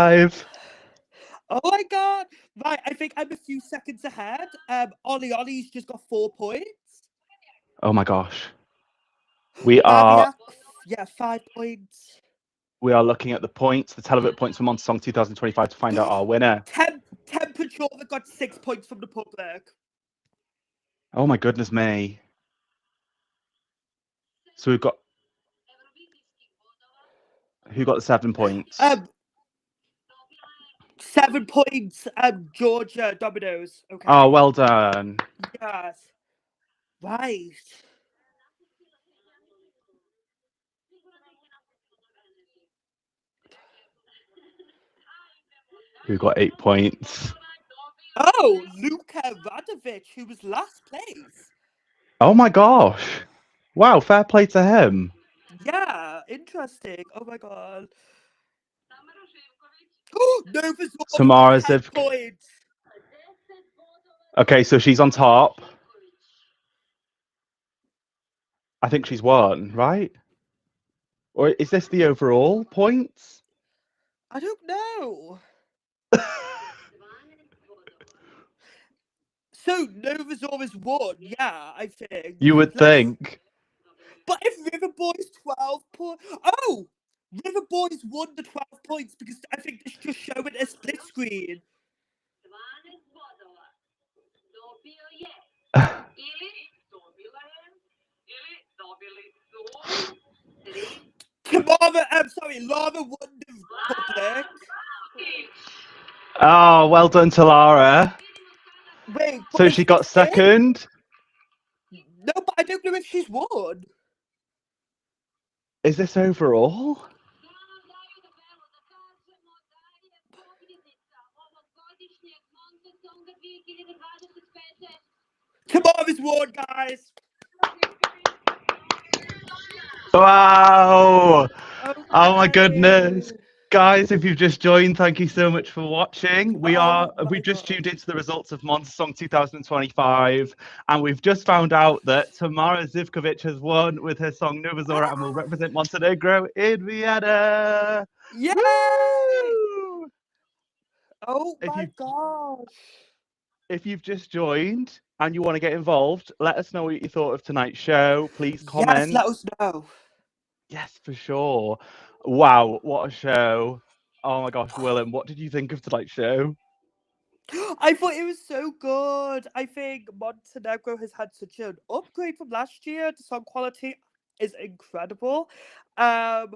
5. Oh my god! Right, I think I'm a few seconds ahead. Ollie's just got 4 points. Oh my gosh. We are Aviak, yeah, 5 points. looking at the points, the Televote points for Montesong 2025 to find out our winner. Temperature that got 6 points from the public. Oh my goodness me. So we've got who got the 7 points? 7 points. Georgia Dominoes. Okay. Oh, well done. Yes. Right. Who got 8 points? Oh, Luka Radovic, who was last place. Oh my gosh. Wow, fair play to him. Yeah, interesting. Oh my god. Novazor Tamara got 10 Ziv. points. Okay, so she's on top. I think she's won, right? Or is this the overall points? I don't know. So Novazor has won, yeah, I think. You would think. But if Riverboy's 12 points. Oh! Riverboy's won the 12 points because I think it's just showing a split screen. Lara won the public. Oh, well done to Lara. Wait, so she got second? No, but I don't know if she's won. Is this overall? Tamara's won, guys. Wow! Okay. Oh my goodness. Guys, if you've just joined, thank you so much for watching. We've just tuned into the results of Montesong 2025, and we've just found out that Tamara Zivkovic has won with her song Novazora and will represent Montenegro in Vienna. Yay! Woo! Oh my gosh. If you've just joined and you want to get involved, let us know what you thought of tonight's show. Please comment. Yes, let us know. Yes, for sure. Wow, what a show. Oh my gosh, Willem, what did you think of tonight's show? I thought it was so good. I think Montenegro has had such an upgrade from last year. The song quality is incredible. And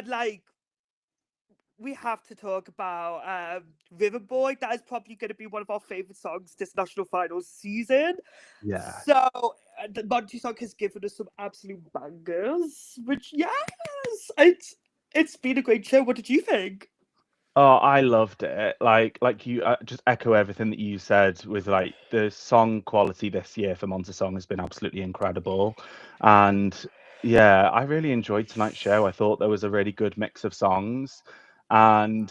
like we have to talk about River Boy. That is probably going to be one of our favorite songs this national finals season. Yeah. So the Montesong has given us some absolute bangers. Which yes, it's been a great show. What did you think? Oh, I loved it. Like you just echo everything that you said with like the song quality this year for Montesong has been absolutely incredible. And yeah, I really enjoyed tonight's show. I thought there was a really good mix of songs and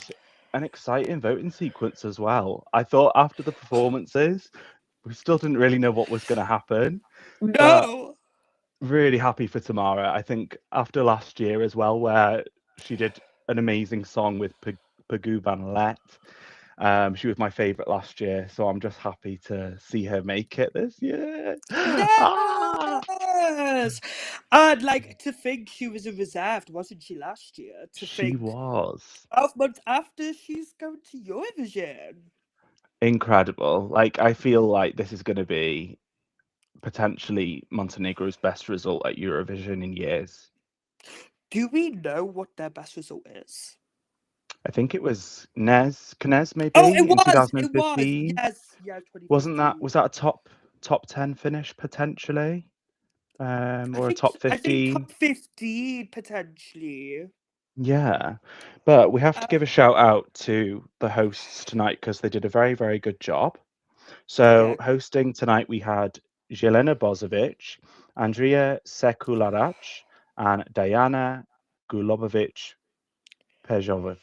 an exciting voting sequence as well. I thought after the performances, we still didn't really know what was going to happen. But No. really happy for Tamara. I think after last year as well, where she did an amazing song with Pagu Van Let. She was my favourite last year, so I'm just happy to see her make it this year. Ah! Yes. I'd like to think she was a reserved, wasn't she, last year? To She think was 12 months after she's going to Eurovision. incredible. Like I feel like this is going to be potentially Montenegro's best result at Eurovision in years. Do we know what their best result is? I think it was Knez maybe Oh, it in was. It was. 2015. Yes. Yeah, Wasn't 2015. that was that a top 10 finish potentially? Or a top I think 15? top 15 potentially. Yeah. But we have to Uh, give a shout out to the hosts tonight because they did a very, very good job. So yeah. hosting tonight we had Jelena Bozovic, Andrea Sekularac, and Diana Gulobovic Pejov.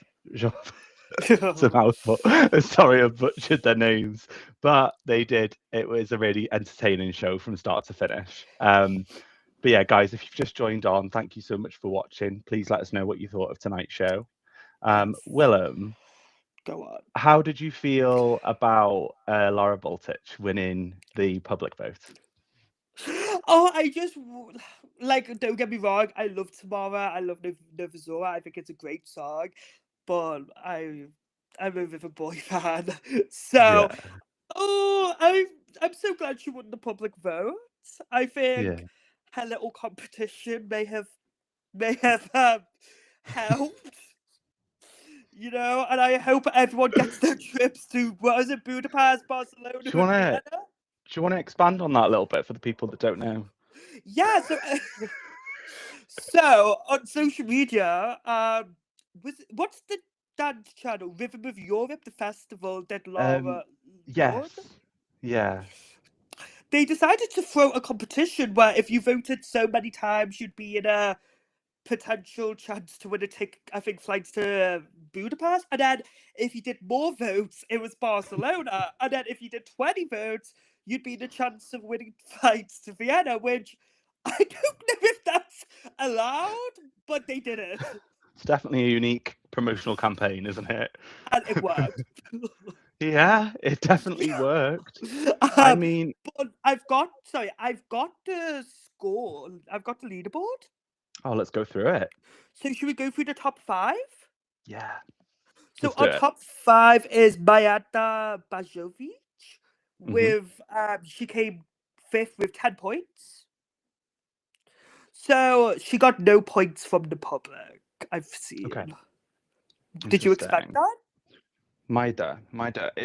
It's a mouthful. Sorry, I butchered their names, but they did. It was a really entertaining show from start to finish. But yeah, guys, if you've just joined on, thank you so much for watching. Please let us know what you thought of tonight's show. Yes. Willem, Go on. How did you feel about Laura Baltic winning the public vote? Oh, like. Don't get me wrong. I love Tamara. I love Novazora. I think it's a great song, but I'm a River Boy fan. So, Yeah, oh, I'm so glad she won the public vote. I yeah. think her little competition may have helped. And I hope everyone gets their trips to, what is it, Budapest, Barcelona, Do you and wanna Vienna. do you wanna expand on that a little bit for the people that don't know? Yeah, so on social media, what's the dance channel? Rhythm of Europe, the festival that Um, Laura won. yes. Yeah. They decided to throw a competition where if you voted so many times, you'd be in a potential chance to win a ticket. I think flights to Budapest, and then if you did more votes, it was Barcelona, and then if you did 20 votes, you'd be in a chance of winning flights to Vienna, which I don't know if that's allowed, but they did it, It's definitely a unique promotional campaign, isn't it? and it worked. Yeah, it definitely Yeah. worked. I mean, But I've got the score. I've got the leaderboard. oh, let's go through it. So should we go through the top five? Yeah, So let's do our it. top five is Mayata Bajovic Hmm. with she came fifth with 10 points. So she got no points from the public, I've Okay, seen. Did you expect interesting. that? Maida,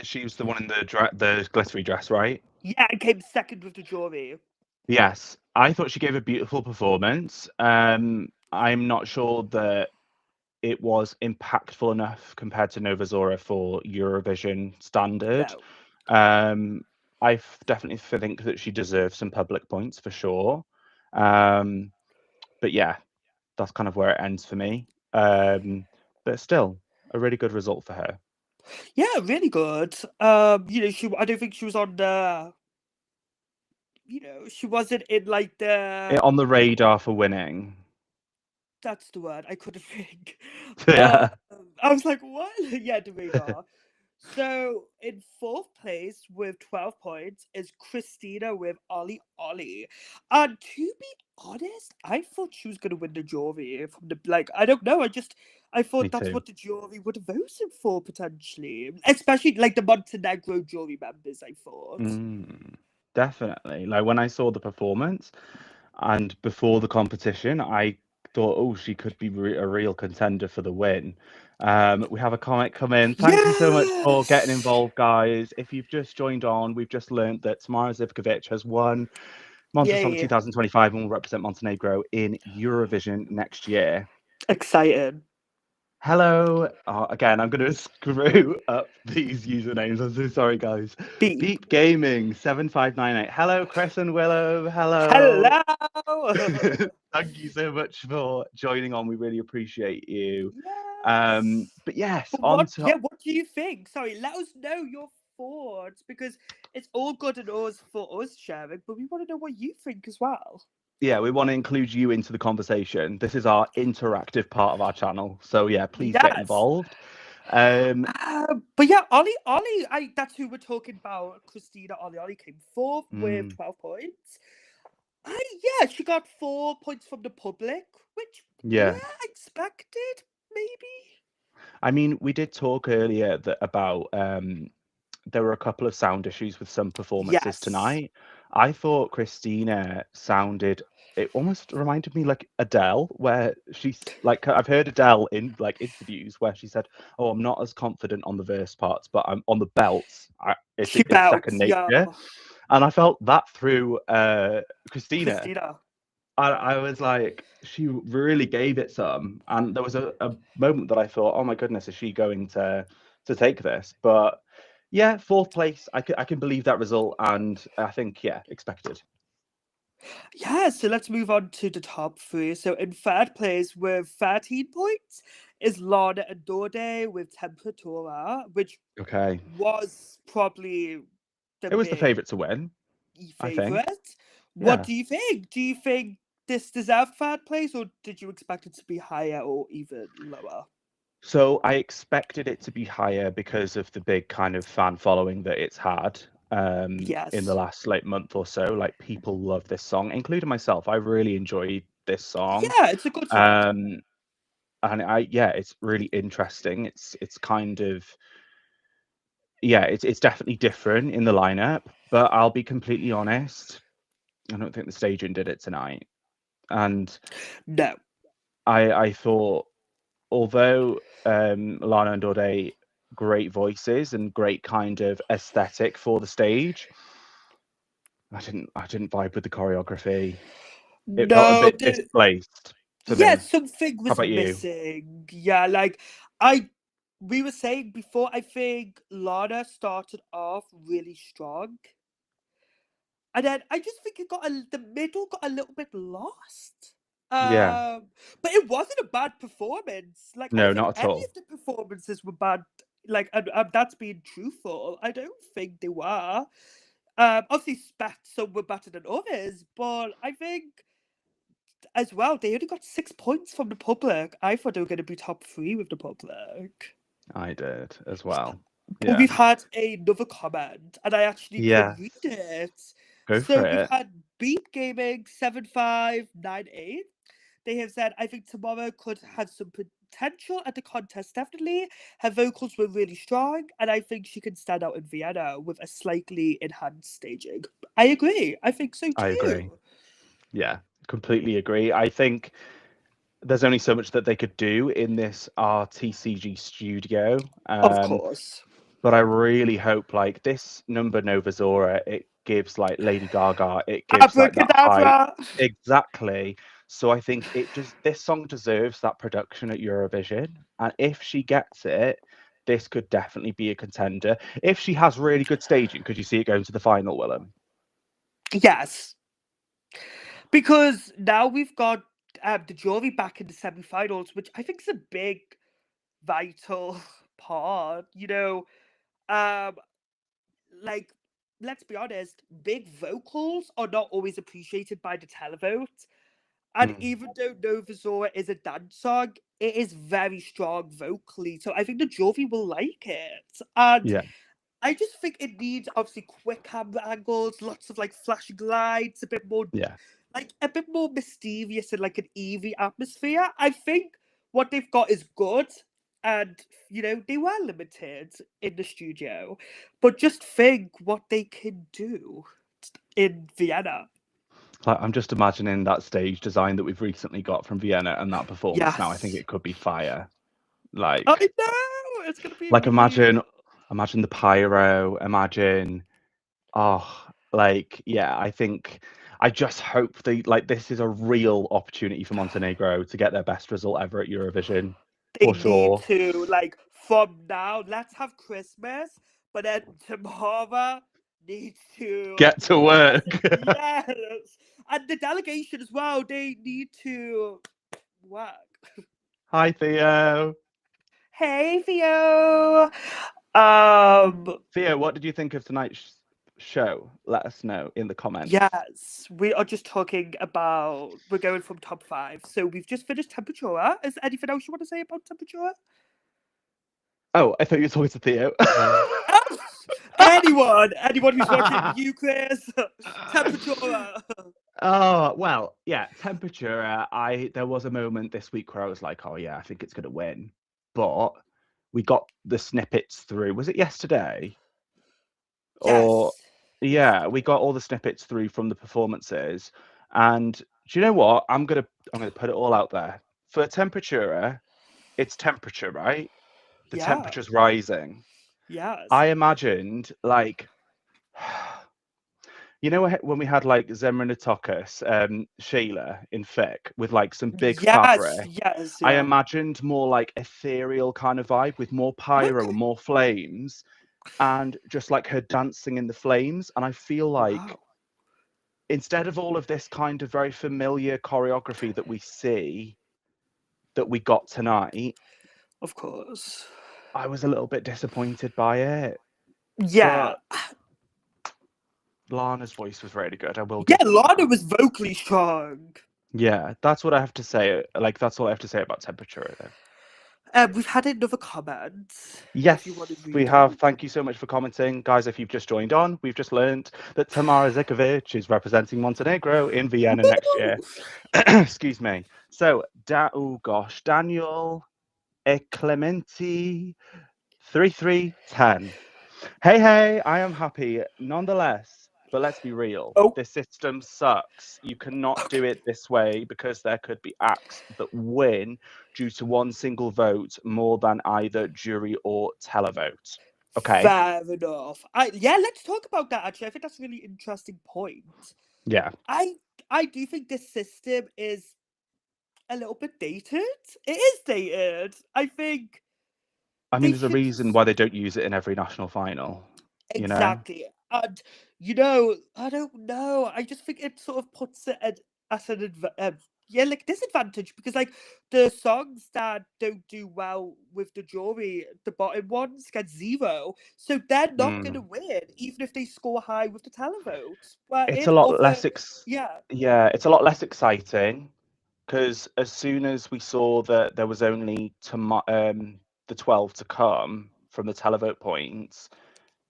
she was the one in the glittery dress, right? Yeah, and came second with the jury. Yes, I thought she gave a beautiful performance. I'm not sure that it was impactful enough compared to Nova Zora for Eurovision standard. No. Um, definitely think that she deserves some public points for sure. Um, but yeah, that's kind of where it ends for me. But still, a really good result for her. Yeah, really good. I don't think she was on the she wasn't in like On the radar for winning. that's the word. I couldn't think. Um, Yeah. I was like, what? Yeah, the radar. So in fourth place with 12 points is Christina with Ollie Ollie. And to be honest, I thought she was gonna win the jury from the I don't know, I Me thought that's too. what the jury would have voted for potentially. Especially like the Montenegro jury members, I thought. Mm, definitely. Like when I saw the performance and before the competition, I thought, oh, she could be a real contender for the win. We have a comment come in. Thank you so much for getting Yes! involved, guys. If you've just joined on, we've just learned that Tamara Zivkovic has won Montesong Yay. 2025 and will represent Montenegro in Eurovision next year. Excited. Hello. Again, I'm going to screw up these usernames. I'm so sorry, guys. Beep. Beep Gaming 7598. Hello, Chris and Willow. Hello. Hello! Thank you so much for joining on. We really appreciate you. Yes. But yes, But on to what do you think? Sorry, let us know your thoughts because it's all good and all for us sharing, but we want to know what you think as well. yeah, we want to include you into the conversation. This is our interactive part of our channel. So yeah, please get Yes. involved. Um, But yeah, Ollie, that's who we're talking about. Christina Ollie came fourth with mm, 12 points. Yeah, she got 4 points from the public, which, yeah. yeah, expected, maybe. I mean, we did talk earlier about there were a couple of sound issues with some performances Yes. tonight. I thought Christina sounded, it almost reminded me like Adele, where she's like, I've heard Adele in like interviews where she said, "Oh, I'm not as confident on the verse parts, but I'm on the belts. She It's second bouts, yeah. nature." And I felt that through Christina. Christina. I was like, she really gave it some, and there was a moment that I thought, oh my goodness, is she going to take this? But yeah, fourth place, I can believe that result, and I think yeah, expected. Yeah, so let's move on to the top three. So in third place with 13 points is Lana and Dode with Temperatura, which Okay, was probably the it was the big favorite to win, I think. favourite. What Yeah. do you think? Do you think this deserved third place or did you expect it to be higher or even lower? So I expected it to be higher because of the big kind of fan following that it's had in the Yes. last like month or so. Like people love this song, including myself. I really enjoyed this song. Yeah, it's a good song. Um, and yeah, it's really interesting. It's kind of yeah, it's definitely different in the lineup, but I'll be completely honest, I don't think the staging did it tonight. And No. I thought although Lana and Dorde great voices and great kind of aesthetic for the stage, I didn't vibe with the choreography. It felt a No, bit displaced to yeah, me. something How was about you? missing. Yeah, like I we were saying before, I think Lana started off really strong. And then I just think the middle got a little bit lost. Yeah. But it wasn't a bad performance. Like I don't No, think not at any all. of the performances were bad. Like and that's being truthful. I don't think they were. Obviously, some were better than others, but I think as well they only got 6 points from the public. I thought they were going to be top three with the public. I did as well. But Yeah. we've had another comment, and I actually could read Yes. it. Go So for we've it. had Beep Gaming 7598. They have said, I think tomorrow could have some potential at the contest, definitely. Her vocals were really strong, and I think she can stand out in Vienna with a slightly enhanced staging. I agree. I think so I agree. too. Yeah, completely agree. I think there's only so much that they could do in this RTCG studio. Of course. But I really hope like this number Nova Zora, it gives like Lady Gaga, it gives like that hype. Abracadabra! Exactly. So I think it just this song deserves that production at Eurovision. And if she gets it, this could definitely be a contender. If she has really good staging, could you see it going to the final, Willem? Yes. Because now we've got the jury back in the semi-finals, which I think is a big, vital part. Um, like let's be honest, big vocals are not always appreciated by the televote. And Mm, even though Nova Zora is a dance song, it is very strong vocally. So I think the jury will like it. And yeah, I just think it needs obviously quick camera angles, lots of like flashing lights, yeah. a bit more mysterious and like an eerie atmosphere. I think what they've got is good, and they were limited in the studio, but just think what they can do in Vienna. Like, I'm just imagining that stage design that we've recently got from Vienna and that performance now. I think Yes, it could be fire. I Like, know it's gonna be like really. imagine the pyro, imagine like yeah, I think I just hope they like this is a real opportunity for Montenegro to get their best result ever at Eurovision They for need sure. to, like, from now, let's have Christmas, but then tomorrow needs to Get to press work. it. Yes. And the delegation as well, they need to work. Hi Theo. Hey, Theo. Um, Theo, what did you think of tonight's show? Let us know in the comments. yes, we are just talking about, we're going from top five. So we've just finished Temperatura. Is there anything else you want to say about Temperatura? Oh, I thought you were talking to Theo. Anyone who's watching you, Chris. Temperatura. Oh, well, yeah, temperature. There was a moment this week where I was like, oh yeah, I think it's gonna win. But we got the snippets through. Was it yesterday? Or Yes. yeah, we Yesterday. got all the snippets through from the performances. And do you know what? I'm gonna put it all out there. For temperature, it's temperature, right? The Yeah. temperature's rising. Yes. I imagined like you know when we had like Zemranitokis, Sheila in Fic with like some big Yes. fabric, Yes. I Yeah. imagined more like ethereal kind of vibe with more pyro and Okay. more flames and just like her dancing in the flames. And I feel like Wow. instead of all of this kind of very familiar choreography that we see that we got tonight, Of course. I was a little bit disappointed by it. Yeah. But Lana's voice was really good. I will Yeah. give them Lana that. was vocally strong. Yeah, that's what I have to say. Like that's all I have to say about temperature though. We've had another comment, if you want to Yes, we read it. have. Thank you so much for commenting. Guys, if you've just joined on, we've just learned that Tamara Zikovic is representing Montenegro in Vienna next year. Woo! Excuse me. So, oh gosh, Daniel Clementi 3310. Hey, hey, I am happy nonetheless, but let's be real. Oh, This system sucks. You cannot do it this way because there could be acts that win due to one single vote more than either jury or televote. Okay. fair enough. Yeah, let's talk about that actually. I think that's a really interesting point. Yeah. I I do think this system is a little bit dated. It is dated. I think I mean, they there's a should reason just why they don't use it in every national final, you know? exactly. And I don't know. I just think it sort of puts it at an yeah, like disadvantage because like the songs that don't do well with the jury, the bottom ones get zero, so they're not gonna Mm. win even if they score high with the televote. Where It's a in lot other, less yeah, yeah, it's a lot less exciting because as soon as we saw that there was only the 12 to come from the televote points,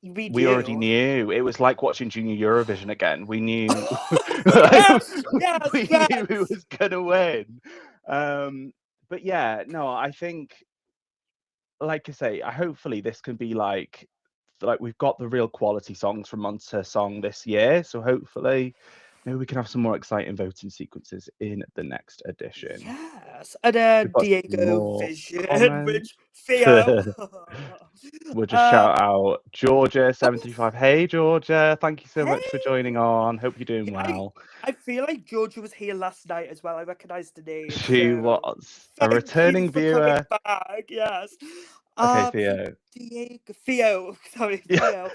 we we already do. knew. It was like watching Junior Eurovision again. We knew Yes, yes, we knew who yes. was gonna win. Um, but yeah, no, I think, like I say, hopefully this can be like we've got the real quality songs from Montesong this year, so hopefully maybe we can have some more exciting voting sequences in the next edition. Yes, and We've then got some Diego more Vision, comments. which Theo. We'll just um, shout out Georgia oh, 75. Hey Georgia, thank you so much for joining hey, on. Hope you're doing yeah, well. I feel like Georgia was here last night as well. I recognised the name, She so was a thank you returning for coming viewer. back. Yes. Okay, So Theo. Diego, Theo, sorry, Yeah. Theo.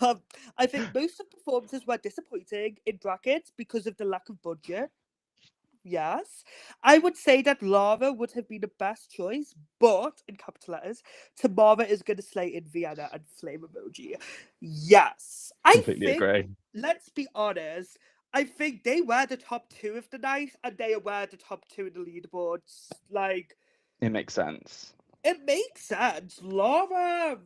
Um, I think most of the performances were disappointing in brackets because of the lack of budget. Yes. I would say that Lara would have been the best choice, but in capital letters, Tamara is going to slay in Vienna and flame emoji. Yes. I Completely think, agree. let's be honest, I think they were the top two of the night and they were the top two in the leaderboards. Like, It makes sense. it makes sense. Lara.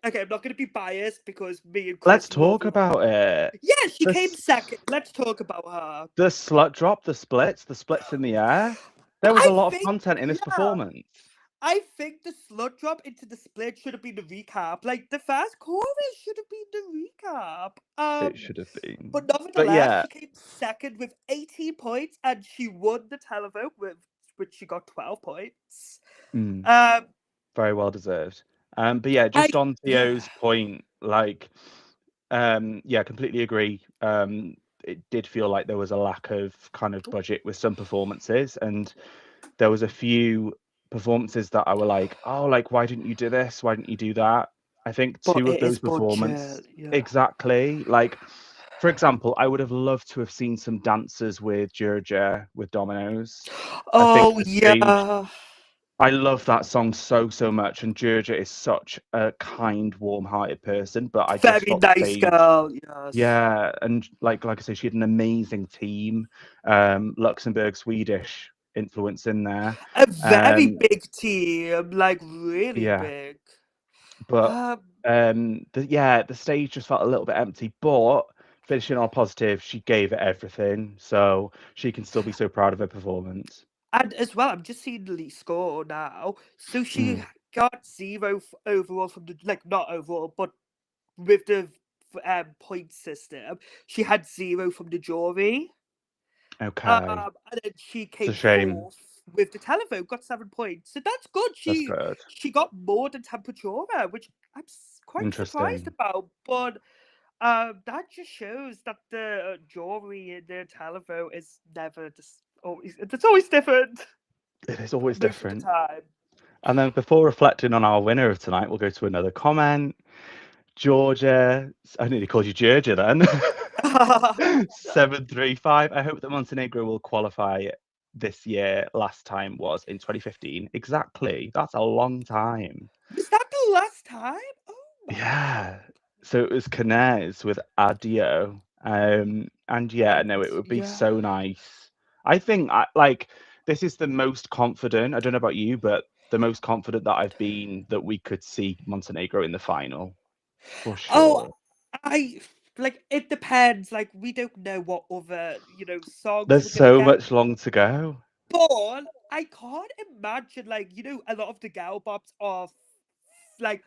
Okay, I'm not going to be biased because me and Let's Chris love talk Lara. about it. Yeah, she came This second. Let's talk about her. the slut drop, the splits in the air. There was a I lot of think, content in this yeah. performance. I think the slut drop into the split should have been the recap. Like the first chorus should have been the recap. It should have been. But But nevertheless, yeah, she came second with 18 points and she won the televote with which she got 12 points. mm, Um very well deserved. But yeah, I just on yeah. Theo's point, yeah, completely agree. It did feel like there was a lack of kind of budget with some performances, and there was a few performances that I were like, oh, like why didn't you do this? Why didn't you do that? I think But two of it is those performances budget, yeah. exactly. Like, for example, I would have loved to have seen some dancers with Georgia with Dominoes. I think Oh the stage yeah. I love that song so much, and Georgia is such a kind, warm-hearted person. But I just Very thought the nice stage, girl, yes. yeah, and like I say, she had an amazing team, Luxembourg, Swedish influence in there, A very um, big team, like really yeah. big. But Um the stage just felt a little bit empty. But finishing on positive, she gave it everything, so she can still be so proud of her performance. And as well, I'm just seeing the least score now. So she Mm, got zero overall from the like not overall, but with the point system, she had zero from the jury. okay, And then she it's a came shame. fourth with the televote, got 7 points. So that's good. That's good. She got more than temperature, which I'm quite surprised Interesting. about. But that just shows that the jury in the televote is never just always it's always different It is always most of the different. time. And then before reflecting on our winner of tonight, we'll go to another comment. Georgia, I nearly called you Georgia then. 735. I hope that Montenegro will qualify this year. Last time was in 2015. Exactly. That's a long time. Was that the last time? Oh my. Yeah. So it was Canez with Adio. And yeah, And no, it would be yeah. so nice. I think I like this is the most confident. I don't know about you, but the most confident that I've been that we could see Montenegro in the final for Oh, sure. I like it depends. Like we don't know what other, songs There's we're gonna so get. much long to go. But I can't imagine, like, a lot of the gal bops are like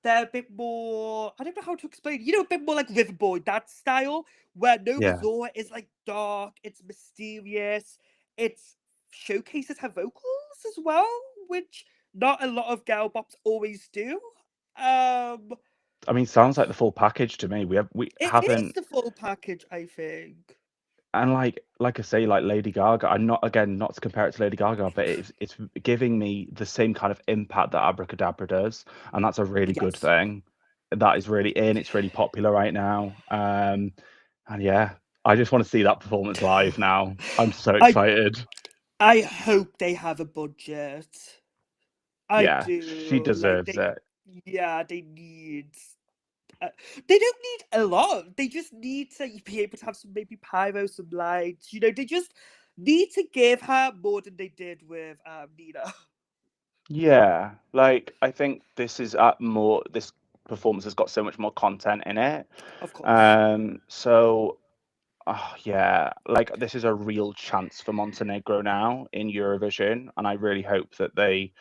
they're a bit more. I don't know how to explain. A bit more like River Boy, that style, where Nova Yeah. Zora is like dark, it's mysterious, it's showcases her vocals as well, which not a lot of gal bops always do. Um, I mean, sounds like the full package to me. We it is haven't, the full package, I think. and like I say, like Lady Gaga. I'm not, again, not to compare it to Lady Gaga, but it's giving me the same kind of impact that Abracadabra does, and that's a really good Yes. thing. That is really in. It's really popular right now. And yeah, I just want to see that performance live now. I'm so I excited. I hope they have a budget. I Yeah, she do. Like deserves they, it. yeah, they need. Uh, they don't need a lot. They just need to be able to have some maybe pyro, some lights. They just need to give her more than they did with Nina. Yeah, like I think this is more. This performance has got so much more content in it. Of course. So oh, yeah, like this is a real chance for Montenegro now in Eurovision, and I really hope that they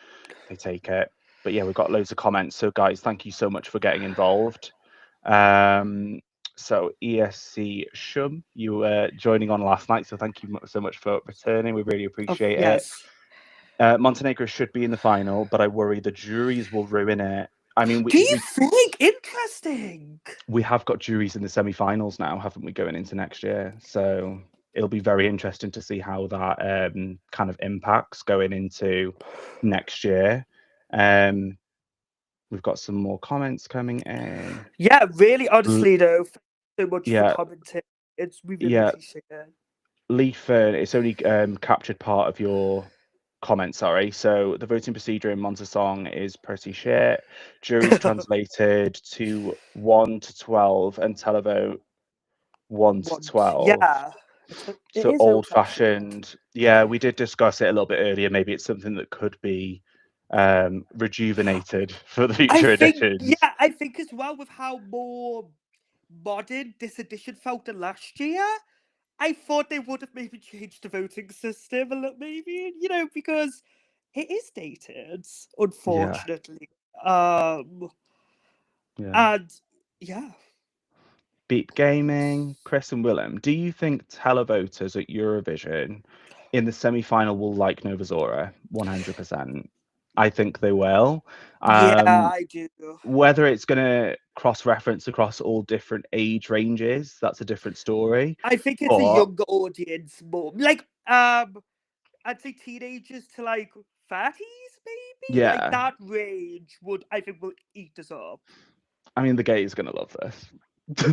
take it. But yeah, we've got loads of comments. So guys, thank you so much for getting involved. Um, so ESC Shum, you were joining on last night, so thank you so much for returning. We really Of appreciate it. yes. Montenegro should be in the final, but I worry the juries will ruin it. I mean, Do you think? Interesting. we have got juries in the semi-finals now, haven't we, going into next year? So it'll be very interesting to see how that kind of impacts going into next year. Um, we've got some more comments coming in. Yeah, really. L- Honestly, though, thank you so much for yeah, commenting. We really yeah. appreciate it. Leaf, it's only captured part of your comment, sorry. So the voting procedure in Montesong is pretty shit. Juries translated to 1 to 12 and televote 1 to Once, 12. yeah, it So is old old-fashioned. fashioned. Yeah, we did discuss it a little bit earlier. Maybe it's something that could be rejuvenated for the I future think, editions. yeah, I think as well with how more modern this edition felt than last year. I thought they would have maybe changed the voting system a little, maybe, because it is dated, Yeah, unfortunately. Um, yeah. and yeah, Beep Gaming, Chris and Willem, do you think televoters at Eurovision in the semi-final will like Novazora? 100%. I think they will. yeah, Um, I do. whether it's going to cross-reference across all different age ranges, that's a different story. I think it's a But younger audience more, like I'd say teenagers to like 30s, maybe like yeah, that range would I think will eat us up. I mean, the gays are going to love this.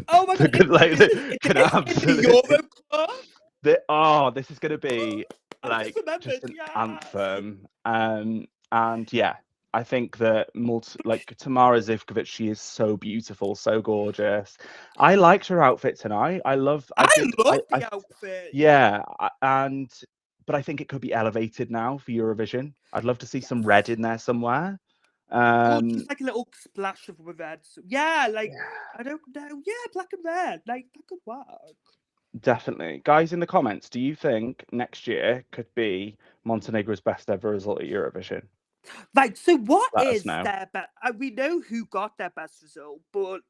Oh my They're god! like, Is this they're gonna in the absolutely. Euro Club? This is gonna be I've just like remembered. just an Yes. anthem. And yeah, I think that like Tamara Zivkovic, she is so beautiful, so gorgeous. I liked her outfit tonight. I I did, love the outfit. Yeah. yeah, and but I think it could be elevated now for Eurovision. I'd love to see some red Yes. in there somewhere. Or Um, just like a little splash of red. Yeah, like I don't know. Yeah, black and red. Like that could work. Definitely. Guys in the comments, do you think next year could be Montenegro's best ever result at Eurovision? Right. So what Let us is know. their best? We know who got their best result, but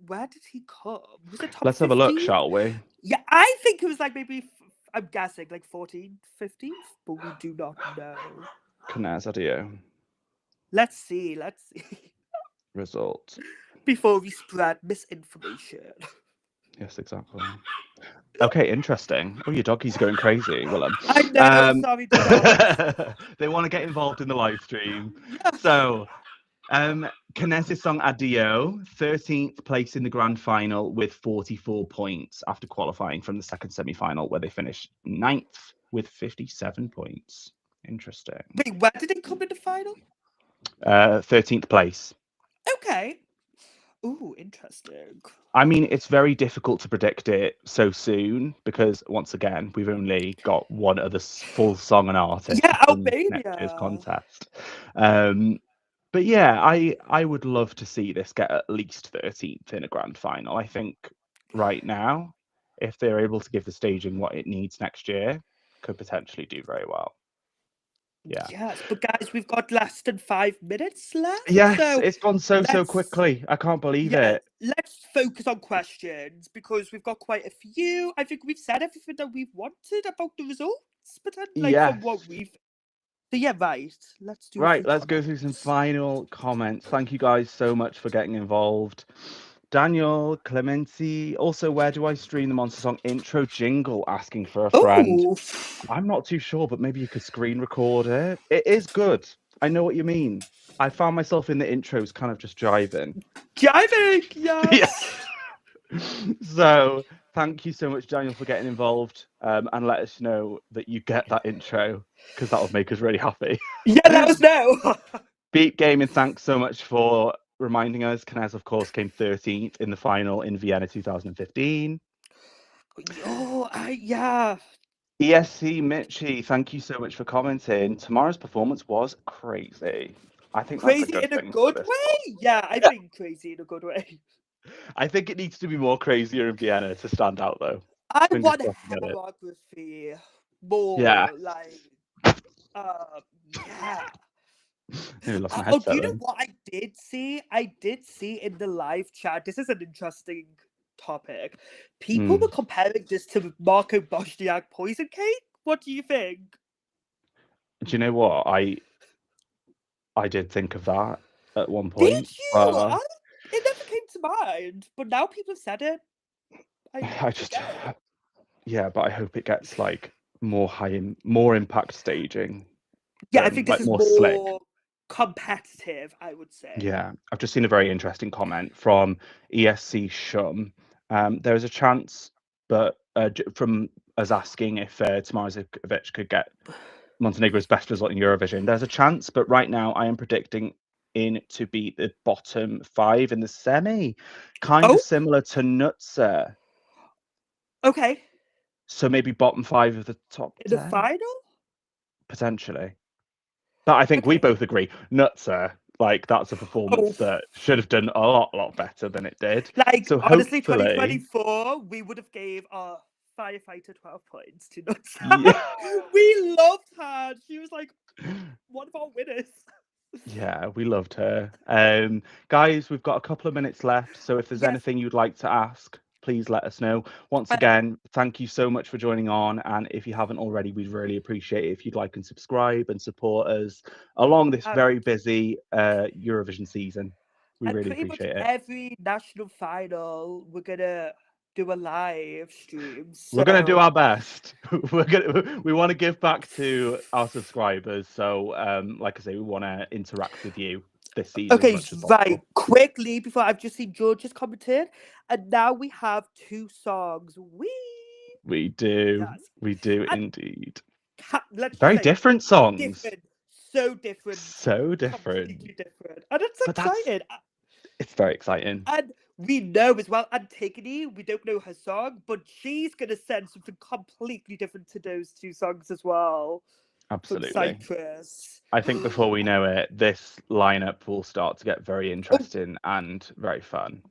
where did he come? Was it top Let's have a look, 15? shall we? Yeah, I think it was like maybe I'm guessing like 14th, 15th, but we do not know. Knaz Adio. Let's see. Let's see. Result. Before we spread misinformation. Yes, exactly. Okay, interesting. Oh, your doggy's going crazy, Willem. I know. Um, Sorry, the dogs. they want to get involved in the live stream. Yes. So, Kinesis Song Adio, 13th place in the grand final with 44 points after qualifying from the second semi-final, where they finished 9th with 57 points. Interesting. Wait, where did it come in the final? 13th place. Okay. Ooh, interesting. I mean, it's very difficult to predict it so soon because, once again, we've only got one other full song and artist Yeah, from next year's Albania. contest. Um, but yeah, I would love to see this get at least 13th in a grand final. I think right now, if they're able to give the staging what it needs next year, could potentially do very well. Yeah. Yes, but guys, we've got less than 5 minutes left, Yes, so it's gone so let's quickly. I can't believe yeah, it. let's focus on questions because we've got quite a few. I think we've said everything that we've wanted about the results, but then, like from Yes. what we've. So yeah, right. Let's do a Right, few let's go through some comments. final comments. Thank you guys so much for getting involved. Daniel, Clemency, also, where do I stream the Montesong intro jingle? Asking for a friend. Oh, I'm not too sure, but maybe you could screen record it. It is good. I know what you mean. I found myself in the intros kind of just jiving. jiving, Yeah. yes. So thank you so much, Daniel, for getting involved, and let us know that you get that intro because that would make us really happy. Yeah, let us know. Beat Gaming, thanks so much for reminding us. Knez, of course, came 13th in the final in Vienna 2015. Oh, yeah. ESC Mitchie, thank you so much for commenting. Tomorrow's performance was crazy. I think that's a Crazy good in a thing for good this one. way? Yeah, I think crazy in a good way. I think it needs to be more crazier in Vienna to stand out, though. I Fingers want crossed we get it. hemorrhography Yeah, more like yeah. nearly lost my Oh, do headset you know then. what I did see? I did see in the live chat. This is an interesting topic. People were Mm. comparing this to Marco Bosniak poison cake. What do you think? Do you know what? I did think of that at one point. Did you? Uh, It never came to mind, but now people have said it. I I just, get it. yeah, but I hope it gets like more impact staging Yeah, I than think this like is more slick. more competitive, I would say. Yeah, I've just seen a very interesting comment from ESC Shum. There is a chance, but from us asking if Tomarzikovic could get Montenegro's best result in Eurovision, there's a chance, but right now I am predicting in to be the bottom five in the semi, kind of Oh, similar to Nutzer. okay. So maybe bottom five of the top In the 10, final? potentially. But I think we Okay. both agree, Nutzer, like that's a Oh, performance that should have done a lot better than it did. like So honestly, hopefully, 2024, we would have gave our firefighter 12 points to Nuts. yeah, We loved her. She was like one of our winners. yeah, we loved her. Guys, we've got a couple of minutes left, so if there's Yes. anything you'd like to ask, please let us know. Once again, thank you so much for joining on, and if you haven't already, we'd really appreciate it if you'd like and subscribe and support us along this Um, very busy Eurovision season. We and really pretty much appreciate it. every national final, we're gonna do a live stream. We're gonna do So our best. We want to give back to our subscribers. So, like I say, we want to interact with you this season as okay, much as right. possible. Quickly before I've just seen George's commented, and now we have two songs. We We do, yes, we do and indeed. let's just Very say different songs, different, so different, so different. completely different, and it's But that's exciting. it's very exciting. And we know as well, Antigone, we don't know her song, but she's gonna send something completely different to those two songs as well from Absolutely. Cyprus. I think before we know it, this lineup will start to get very Oh, interesting and very fun.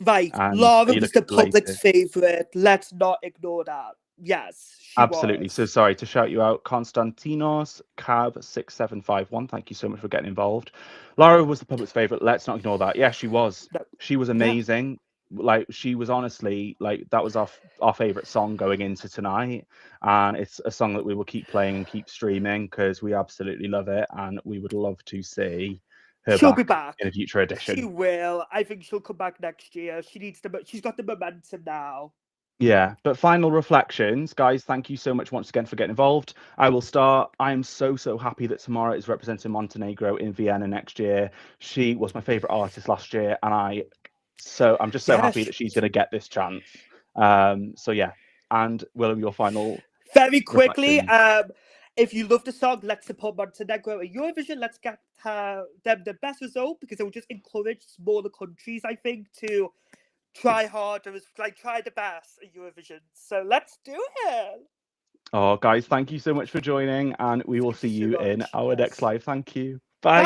right, And are Laura you was the looking for public's latest? favorite. Let's not ignore that. Yes, she Absolutely. So was. sorry to shout you out. Konstantinos Cab 6751. Thank you so much for getting involved. Laura was the public's favorite. Let's not ignore that. Yeah, she was. No, She was yeah, amazing. Like she was honestly like that was our favorite song going into tonight, and it's a song that we will keep playing and keep streaming because we absolutely love it, and we would love to see her she'll be back back. in a future She edition. will. I think she'll come back next year. She needs to. She's got the momentum now. Yeah, but final reflections, guys. Thank you so much once again for getting involved. I will start. I am so happy that Tamara is representing Montenegro in Vienna next year. She was my favorite artist last year, and I'm just so Yeah, happy that she's going to get this chance. So yeah, and Willem, your final very quickly, reflections. if you love the song, let's support Montenegro at Eurovision. Let's get them the best result, because it will just encourage smaller countries, I think, to try harder, like try the best at Eurovision. So let's do it. Oh, guys, thank you so much for joining, and we will Thank see you so you in much. our next Yes. live. Thank you. Bye. Bye.